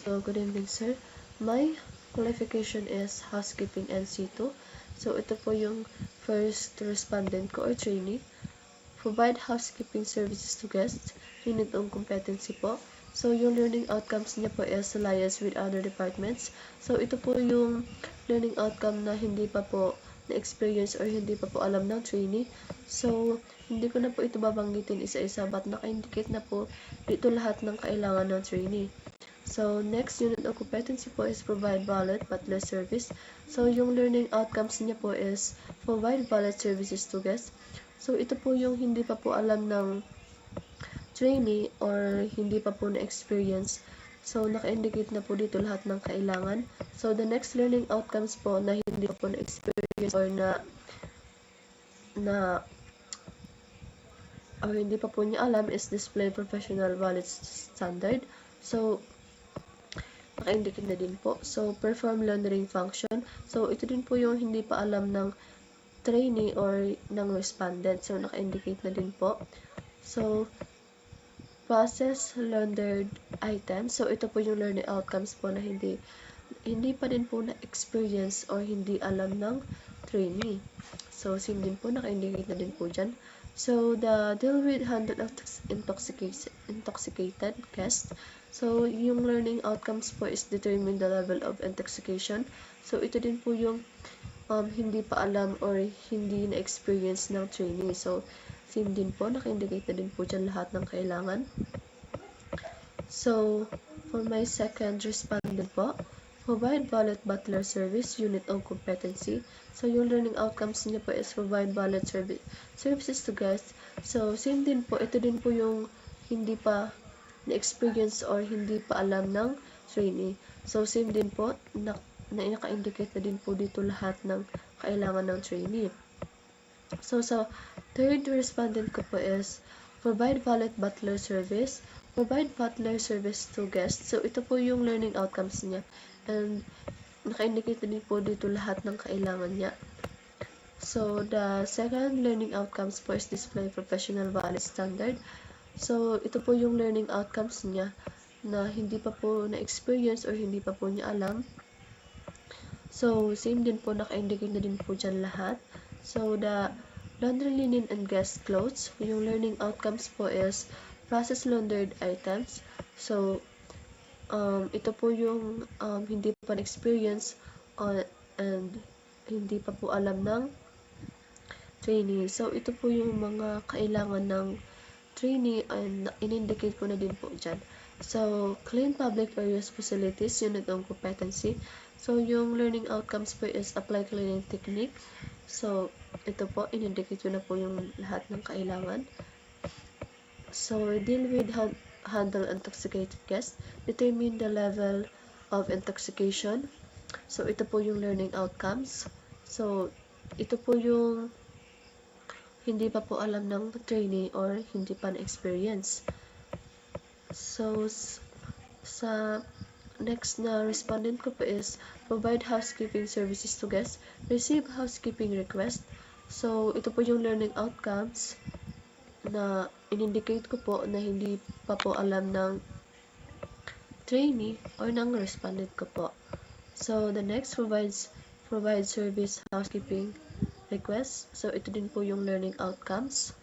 So, good evening, sir. My qualification is housekeeping NC2. So, ito po yung first respondent ko or trainee. Provide housekeeping services to guests. Unit on competency po. So, yung learning outcomes niya po is alliance with other departments. So, ito po yung learning outcome na hindi pa po na-experience or hindi pa po alam ng trainee. So, hindi ko na po ito babanggitin isa-isa but naka-indicate na po dito lahat ng kailangan ng trainee. So, next unit of competency po is provide valet butler service. So, yung learning outcomes niya po is provide valet services to guests. So, ito po yung hindi pa po alam ng trainee or hindi pa po na-experience. So, naka-indicate na po dito lahat ng kailangan. So, the next learning outcomes po na hindi pa po na-experience or hindi pa po niya alam is display professional valet standard. So, naka-indicate na din po. So, perform laundering function. So, ito din po yung hindi pa alam ng trainee or ng respondent. So, naka-indicate na din po. So, process laundered items. So, ito po yung learning outcomes po na hindi pa din po na-experience or hindi alam ng trainee. So, same din po, naka-indicate na din po dyan. So, the deal with handle of intoxicated guest. So, yung learning outcomes po is determine the level of intoxication. So, ito din po yung hindi pa alam or hindi na-experience ng trainee. So, same din po, naka-indicate na din po dyan lahat ng kailangan. So, for my second respondent po, provide valet butler service, unit of competency. So, yung learning outcomes niya po is provide valet services to guests. So, same din po, ito din po yung hindi pa na-experience or hindi pa alam ng trainee. So, same din po, naka-indicate na din po dito lahat ng kailangan ng trainee. So, sa third respondent ko po is provide valet butler service. Provide butler service to guests. So, ito po yung learning outcomes niya. And, naka-indicate na din po dito lahat ng kailangan niya. So, the second learning outcomes po is display professional valet standard. So, ito po yung learning outcomes niya na hindi pa po na-experience or hindi pa po niya alam. So, same din po, naka-indicate na din po dyan lahat. So, the laundry linen and guest clothes, yung learning outcomes po is process laundered items. So, ito po yung hindi pa na-experience and hindi pa po alam ng trainee. So, ito po yung mga kailangan ng trainee and in-indicate ko na din po dyan. So, clean public areas facilities, unit of competency. So, yung learning outcomes po is apply cleaning technique. So, ito po, in-indicate ko na po yung lahat ng kailangan. So, deal with handle intoxicated guests. Determine the level of intoxication. So, ito po yung learning outcomes. So, ito po yung hindi pa po alam ng trainee or hindi pa na-experience. So, sa next na respondent ko po is provide housekeeping services to guests, receive housekeeping request. So, ito po yung learning outcomes na in-indicate ko po na hindi pa po alam ng trainee or ng respondent ko po. So, the next provide service housekeeping request. So, ito din po yung learning outcomes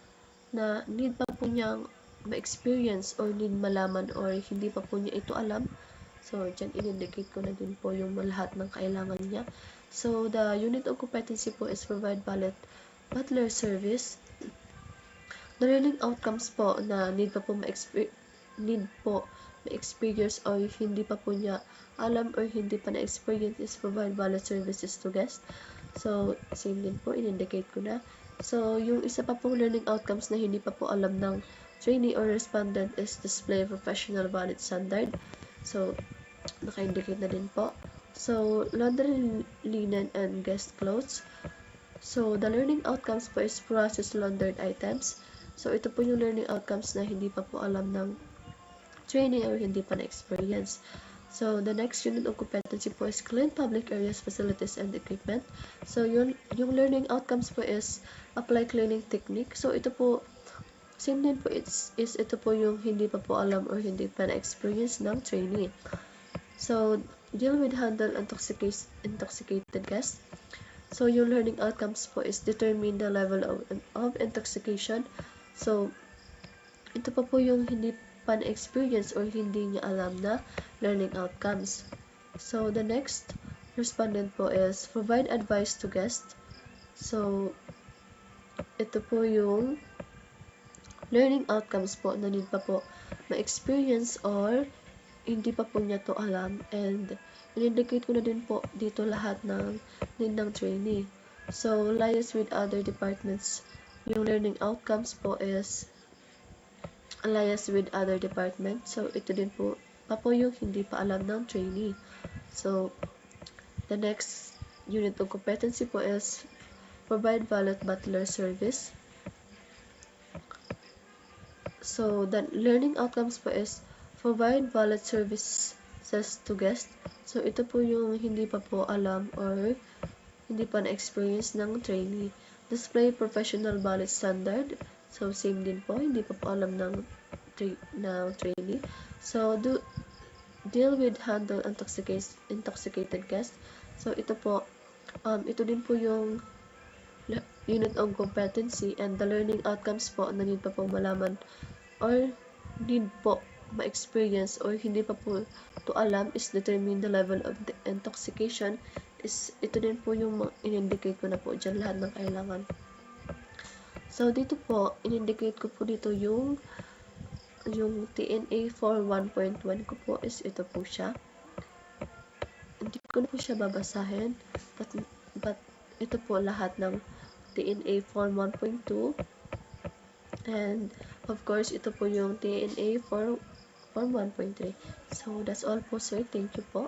na need pa po niyang ma-experience or need malaman or hindi pa po niya ito alam. So, dyan in-indicate ko na din po yung lahat ng kailangan niya. So, the unit of competency po is provide valet butler service. The learning outcomes po na need po ma-experience or hindi pa po niya alam or hindi pa na-experience is provide valet services to guests. So, same din po, in-indicate ko na. So, yung isa pa pong learning outcomes na hindi pa po alam ng trainee or respondent is display professional valet standard. So, naka-indicate na din po. So, laundry linen and guest clothes. So, the learning outcomes po is process laundered items. So, ito po yung learning outcomes na hindi pa po alam ng trainee or hindi pa na-experience. So, the next unit of competency po is clean public areas, facilities, and equipment. So, yung learning outcomes po is apply cleaning technique. So, ito po, same din po, ito po yung hindi pa po alam or hindi pa na-experience ng trainee. So, deal with handle intoxicated guests. So, yung learning outcomes po is determine the level of intoxication. So, ito pa po yung hindi pa na-experience or hindi niya alam na learning outcomes. So, the next respondent po is provide advice to guests. So, ito po yung learning outcomes po na need pa po ma-experience or hindi pa po niya to alam, and in-indicate ko na din po dito lahat ng need ng trainee. So, liaise with other departments. Yung learning outcomes po is liaise with other departments. So, ito din po yung hindi pa alam ng trainee. So, the next unit of competency po is provide valet butler service. So, the learning outcomes po is provide valet services to guests. So, ito po yung hindi pa po alam or hindi pa na-experience ng trainee. Display professional valet standard. So, same din po, hindi pa po alam ng trainee. So, deal with handle intoxicated guests. So, ito po, ito din po yung unit of competency, and the learning outcomes po na need pa po malaman or need po ma-experience or hindi pa po to alam is determine the level of the intoxication. Is ito din po yung in-indicate ko na po dyan lahat ng kailangan. So, dito po, in-indicate ko po dito yung TNA for 1.1 ko po is ito po siya. Hindi ko na po siya babasahin, but ito po lahat ng TNA Form 1.2, and of course ito po yung TNA Form 1.3. So that's all po sir, thank you po.